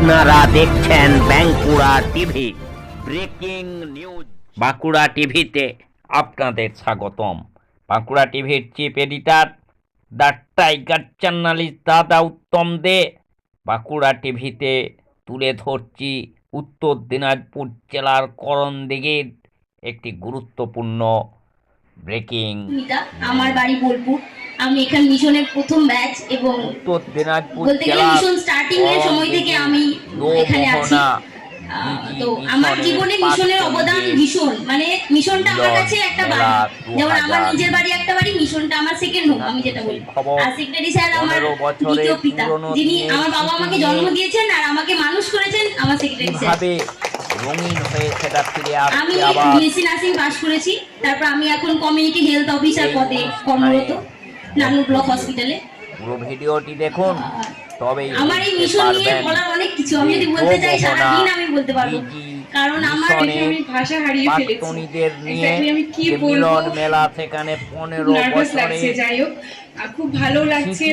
আপনারা দেখছেন Bankura TV breaking news. Bankura টিভিতে আপনাদের স্বাগতম। বাঁকুড়া টিভির chief editor the tiger journalist দাদা উত্তম দে বাঁকুড়া টিভিতে তুলে ধরছি উত্তর দিনাজপুর জেলার করণদিঘির একটি গুরুত্বপূর্ণ ব্রেকিং। আমার বাড়ি বোলপুর, আমি এখানে মিশনের প্রথম ব্যাচ এবং উত্তর দিনাজপুর বলতে গেলে মিশন স্টার্টিং এর সময় থেকে আমি এখানে আছি। তো আমার জীবনে মিশনের অবদান ভীষণ, মানে মিশনটা আমার কাছে একটা বাড়ি, যেমন আমার নিজের বাড়ি একটা বাড়ি, মিশনটা আমার সেকেন্ড হোম, আমি যেটা বলি। আর সেক্রেটারি স্যার আমার দ্বিতীয় পিতা, যিনি আমার বাবা আমাকে জন্ম দিয়েছেন আর আমাকে মানুষ করেছেন, আমার সেক্রেটারি স্যার। রঙিন হয়ে সেটা ফিরে আমি বিএসসি নার্সিং পাস করেছি, তারপর আমি এখন কমিউনিটি হেলথ অফিসার পদে কর্মরত নানুর ব্লক হসপিটালে। পুরো ভিডিওটি দেখুন, তবে আমার এই মিশন নিয়ে বলার অনেক কিছু, আমি যদি বলতে চাই সারাদিন আমি বলতে পারবো, কারণ আমার আমি ভাষা হারিয়ে ফেলেছি। পার্টনিদের নিয়ে আমি কি বলবো, মিলন মেলা সেখানে 15 নার্ভাস বছরে লাগছে। যাই হোক, খুব ভালো লাগছে।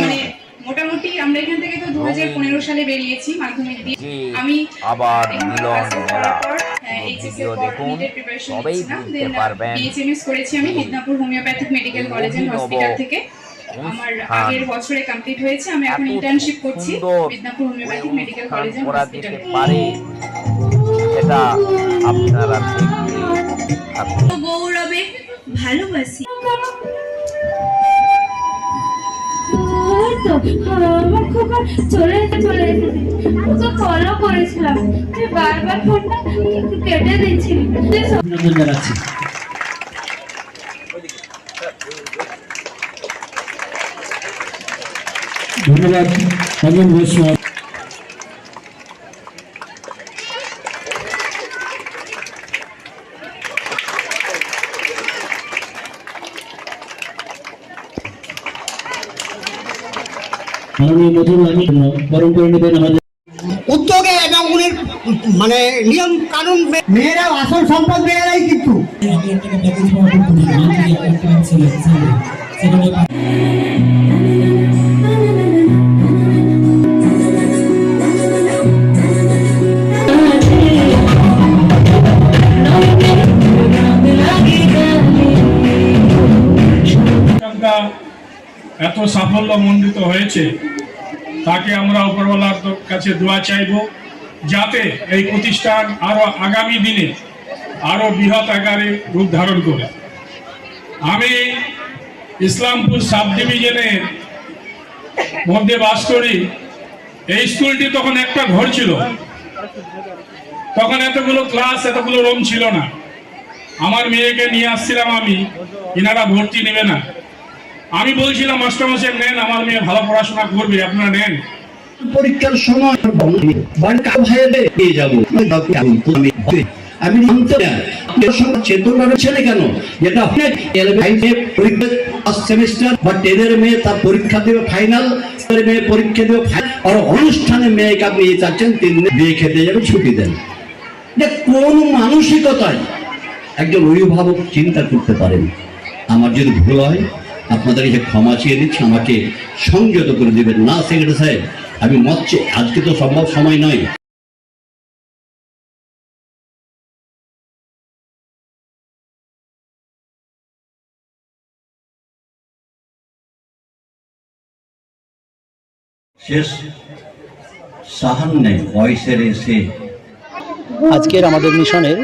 মানে মোটামুটি আমরা এখান থেকে তো 2015 সালে বেরিয়েছি মাধ্যমিক দিয়ে। আমি আবার মিলন মেলা ভিডিও দেখুন, তবেই বুঝতে পারবেন। বিএচএমএস করেছি আমি Midnapore homoeopathic medical college and hospital থেকে। আমার আগের বছরে কমপ্লিট হয়েছে। আমি এখন ইন্টার্নশিপ করছি Midnapore homoeopathic medical college and হসপিটালে। এটা আপনারা দেখতে গৌরবে ভালোবাসি। আমার খোকা চলে চলে এসেছে, ফলো করেছিলাম, বারবার ফোনটা কেটে দিচ্ছি। অভিনন্দন জানাচ্ছি। ধন্যবাদ অঞ্জন ঘোষ। বরণ করে নেবেন আমাদের উদ্যোগে এবং উনির মানে নিয়ম কানুন, মেয়েরা আসল সম্পদ মেয়েরাই কিন্তু। এত সাফল্য মণ্ডিত হয়েছে, তাকে আমরা উপরওয়ালার কাছে দোয়া চাইব যাতে এই প্রতিষ্ঠান আরো আগামী দিনে আরো বৃহৎ আকারে রূপ ধারণ করে। আমি ইসলামপুর সাব ডিভিশনের মধ্যে বাস করি। এই স্কুলটি তখন একটা ঘর ছিল, তখন এতগুলো ক্লাস এতগুলো রুম ছিল না। আমার মেয়েকে নিয়ে আসছিলাম আমি, এনারা ভর্তি নেবে না। আমি বলছিলাম মাস্টারমশাই নেন, আমার মেয়ে ভালো পড়াশোনা করবে, আপনারা নেন। পরীক্ষার সময় আমি চেতনা ছেলে কেন, যেটা সেমিস্টার বা 10-এর মেয়ে তার পরীক্ষা দেবে ফাইনাল, মেয়ে পরীক্ষা দেবে আর অনুষ্ঠানে মেয়েকে আপনি চাচ্ছেন 3 দিন বিয়ে খেতে যাবে, ছুটি দেন। যে কোন মানসিকতায় একজন অভিভাবক চিন্তা করতে পারেন? আমার যদি ভুল হয় আপনাদের কাছে ক্ষমা চেয়ে দিচ্ছি, আমাকে সংযত করে দেবেন না সেক্রেটারি সাহেব। আমি মরছি, আজকে তো সম্ভব সময় নয়। শেষ সাহান্নে ভয়েসের এসে আজকের আমাদের মিশনের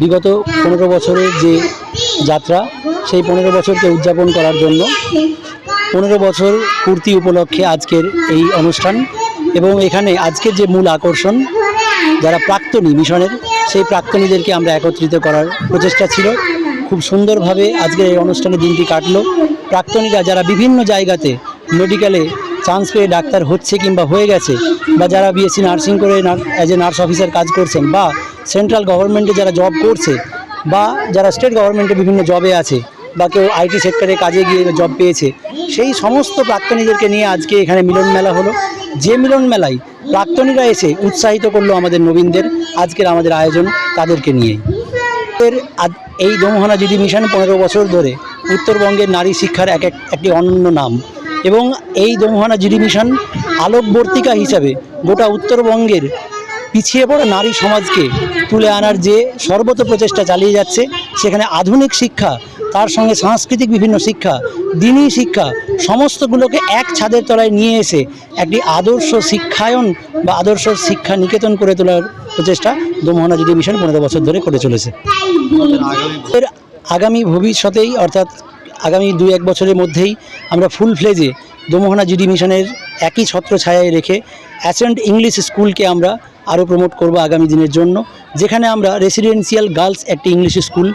বিগত 15 বছরের যে যাত্রা, সেই 15 বছরকে উদযাপন করার জন্য 15 বছর পূর্তি উপলক্ষে আজকের এই অনুষ্ঠান। এবং এখানে আজকের যে মূল আকর্ষণ, যারা প্রাক্তনী মিশনের, সেই প্রাক্তনীদেরকে আমরা একত্রিত করার প্রচেষ্টা ছিল। খুব সুন্দরভাবে আজকের এই অনুষ্ঠানের দিনটি কাটলো। প্রাক্তনীরা যারা বিভিন্ন জায়গাতে মেডিকেলে চান্স পেয়ে ডাক্তার হচ্ছে কিংবা হয়ে গেছে, বা যারা বিএসসি নার্সিং করে অ্যাজ এ নার্স অফিসার কাজ করছেন, বা সেন্ট্রাল গভর্নমেন্টে যারা জব করছে, বা যারা স্টেট গভর্নমেন্টে বিভিন্ন জবে আছে, বা কেউ আইটি সেক্টরে কাজে গিয়ে জব পেয়েছে, সেই সমস্ত প্রাক্তনীদেরকে নিয়ে আজকে এখানে মিলন মেলা হলো। যে মিলন মেলায় প্রাক্তনীরা এসে উৎসাহিত করলো আমাদের নবীনদের। আজকের আমাদের আয়োজন তাদেরকে নিয়েই। এই দোমোহনা দিদি মিশন 15 বছর ধরে উত্তরবঙ্গের নারী শিক্ষার একটি অনন্য নাম। এবং এই দমোহানা জিডি মিশন আলোকবর্তিকা হিসাবে গোটা উত্তরবঙ্গের পিছিয়ে পড়া নারী সমাজকে তুলে আনার যে সর্বত প্রচেষ্টা চালিয়ে যাচ্ছে, সেখানে আধুনিক শিক্ষা, তার সঙ্গে সাংস্কৃতিক বিভিন্ন শিক্ষা, দিনী শিক্ষা সমস্তগুলোকে এক ছাদের তলায় নিয়ে এসে একটি আদর্শ শিক্ষায়ন বা আদর্শ শিক্ষা নিকেতন করে তোলার প্রচেষ্টা দমোহানা জিডি মিশন 15 বছর ধরে করে চলেছে। এর আগামী ভবিষ্যতেই অর্থাৎ আগামী 2-1 বছরের মধ্যেই আমরা ফুল ফ্লেজে দমোহানা জিডি মিশনের একই ছত্রছায়ায় রেখে অ্যাসেন্ট ইংলিশ স্কুলকে আমরা আরও প্রমোট করব আগামী দিনের জন্য, যেখানে আমরা রেসিডেন্সিয়াল গার্লস একটি ইংলিশ স্কুল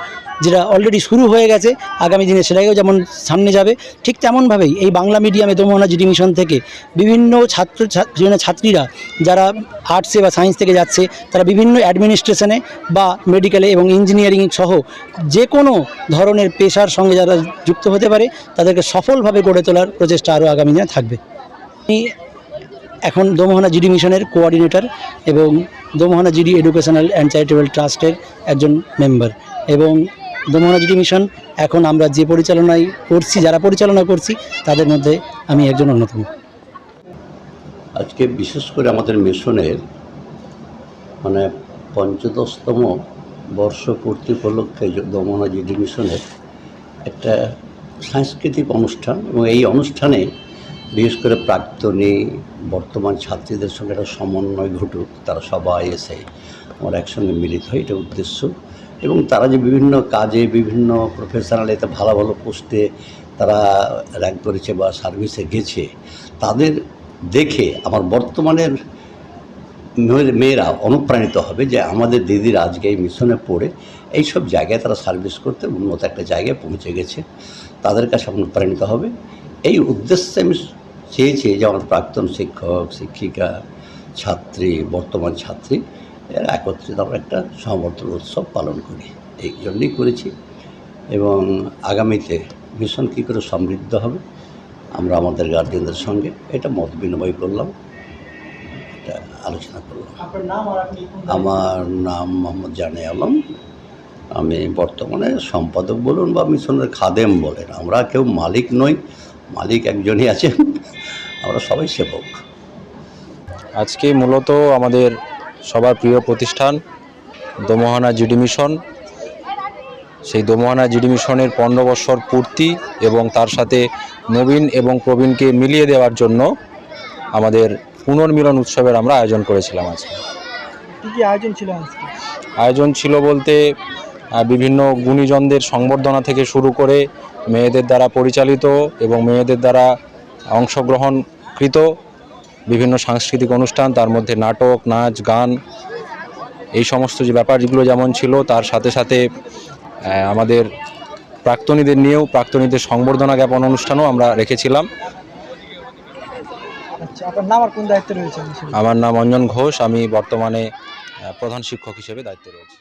যেটা অলরেডি শুরু হয়ে গেছে, আগামী দিনে সেটাকেও যেমন সামনে যাবে, ঠিক তেমনভাবেই এই বাংলা মিডিয়ামে দমোহানা জিডি মিশন থেকে বিভিন্ন ছাত্রীরা যারা আর্টসে বা সায়েন্স থেকে যাচ্ছে, তারা বিভিন্ন অ্যাডমিনিস্ট্রেশনে বা মেডিকেলে এবং ইঞ্জিনিয়ারিং সহ যে কোনো ধরনের পেশার সঙ্গে যারা যুক্ত হতে পারে তাদেরকে সফলভাবে গড়ে তোলার প্রচেষ্টা আরও আগামী দিনে থাকবে। আমি এখন দমোহানা জিডি মিশনের কোঅর্ডিনেটর এবং দমোহানা জিডি এডুকেশনাল অ্যান্ড চ্যারিটেবল ট্রাস্টের একজন মেম্বার, এবং দমোহানা জিডি মিশন এখন আমরা যে পরিচালনায় করছি, যারা পরিচালনা করছি তাদের মধ্যে আমি একজন অন্যতম। আজকে বিশেষ করে আমাদের মিশনের ৫৫তম বর্ষপূর্তি উপলক্ষে দমোহানা জিডি মিশনের একটা সাংস্কৃতিক অনুষ্ঠান, এবং এই অনুষ্ঠানে বিশেষ করে প্রাক্তনী বর্তমান ছাত্রীদের সঙ্গে একটা সমন্বয় ঘটুক, তারা সবাই এসে আমরা একসঙ্গে মিলিত হয়, এটা উদ্দেশ্য। এবং তারা যে বিভিন্ন কাজে বিভিন্ন প্রফেশনাল এতে ভালো ভালো পোস্টে তারা র্যাঙ্ক করেছে বা সার্ভিসে গেছে, তাদের দেখে আমার বর্তমানের মেয়েরা অনুপ্রাণিত হবে যে আমাদের দিদিরা আজকে এই মিশনে পড়ে এইসব জায়গায় তারা সার্ভিস করতে উন্নত একটা জায়গায় পৌঁছে গেছে, তাদের কাছে অনুপ্রাণিত হবে। এই উদ্দেশ্যে আমি চেয়েছি যে আমার প্রাক্তন শিক্ষক, শিক্ষিকা, ছাত্রী, বর্তমান ছাত্রী এরা একত্রিত আমরা একটা সমবর্তন উৎসব পালন করি, এই জন্যই করেছি। এবং আগামীতে মিশন কী করে সমৃদ্ধ হবে আমরা আমাদের গার্জিয়ানদের সঙ্গে এটা মত বিনিময় করলাম, এটা আলোচনা করলাম। আমার নাম মোহাম্মদ জানে আলম, আমি বর্তমানে সম্পাদক বলুন বা মিশনের খাদেম বলেন, আমরা কেউ মালিক নই, মালিক একজনই আছেন, আমরা সবাই সেবক। আজকে মূলত আমাদের সবার প্রিয় প্রতিষ্ঠান দমোহানা জিডি মিশন, সেই দমোহানা জিডি মিশনের 15 বছর পূর্তি এবং তার সাথে নবীন এবং প্রবীণকে মিলিয়ে দেওয়ার জন্য আমাদের পুনর্মিলন উৎসবের আমরা আয়োজন করেছিলাম। আজকে কী আয়োজন ছিল? আয়োজন ছিল বলতে বিভিন্ন গুণীজনদের সংবর্ধনা থেকে শুরু করে মেয়েদের দ্বারা পরিচালিত এবং মেয়েদের দ্বারা অংশগ্রহণকৃত বিভিন্ন সাংস্কৃতিক অনুষ্ঠান, তার মধ্যে নাটক, নাচ, গান, এই সমস্ত যে ব্যাপারগুলো যেমন ছিল, তার সাথে সাথে আমাদের প্রাক্তনীদের নিয়েও প্রাক্তনীদের সংবর্ধনা জ্ঞাপন অনুষ্ঠানও আমরা রেখেছিলাম। আচ্ছা, আপনার নাম আর কোন দায়িত্বে রয়েছে? আমার নাম অঞ্জন ঘোষ, আমি বর্তমানে প্রধান শিক্ষক হিসেবে দায়িত্বে রয়েছি।